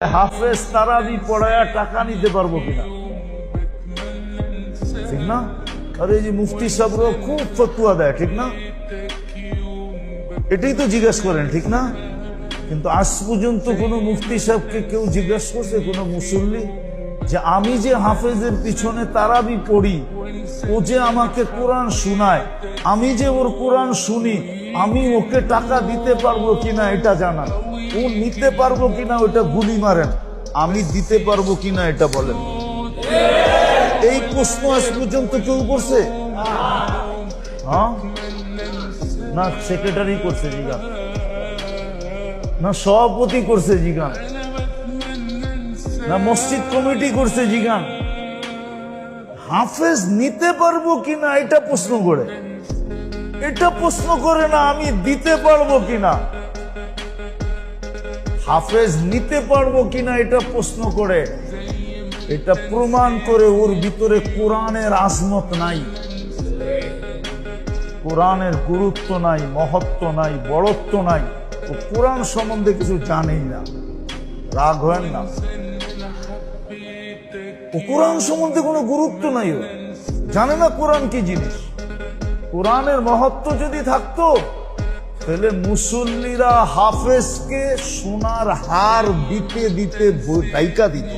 হাফেজ তারাবি পড়ায়া টাকা নিতে পারবো কিনা, ঠিক না? আরে যে মুফতি সাহেবরা খুব ফতুয়া দেয়, ঠিক না? এটাই তো জিজ্ঞেস করেন, ঠিক না? কিন্তু আজ পর্যন্ত কোন মুফতি সাহেবকে কেউ জিজ্ঞেস করছে, কোন মুসল্লি, যে আমি যে হাফেজের পিছনে তারাবি পড়ি, ও যে আমাকে কোরআন শোনায়, আমি যে ওর কোরআন শুনি, আমি ওকে টাকা দিতে পারবো কিনা এটা জানান, ও নিতে পারবো কিনা ওটা গুলি মারেন, আমি দিতে পারবো কিনা এটা বলেন। এই প্রশ্ন আজ পর্যন্ত কেউ করছে? হ্যাঁ, না সেক্রেটারি করছে জিগান, না সভাপতি করছে জিগান, না মসজিদ কমিটি করছে জিগান। হাফেজ নিতে পারবো কিনা এটা প্রশ্ন করে, এটা প্রশ্ন করে না আমি দিতে পারবো কিনা। হাফেজ নিতে পারবো কিনা এটা প্রশ্ন করে, এটা প্রমাণ করে ওর ভিতরে কোরআনের আজমত নাই, কোরআনের গুরুত্ব নাই, মহত্ব নাই, বড়ত্ব নাই, ও কোরআন সম্বন্ধে কিছু জানেই না। রাগ হয় না, ও কোরআন সম্বন্ধে কোনো গুরুত্ব নাই, ও জানে না কোরআন কি জিনিস। কোরআনের মহত্ব যদি থাকতো তাহলে মুসল্লিরা হাফেজকে সোনার হার দিতে দিতে ডাইকা দিত।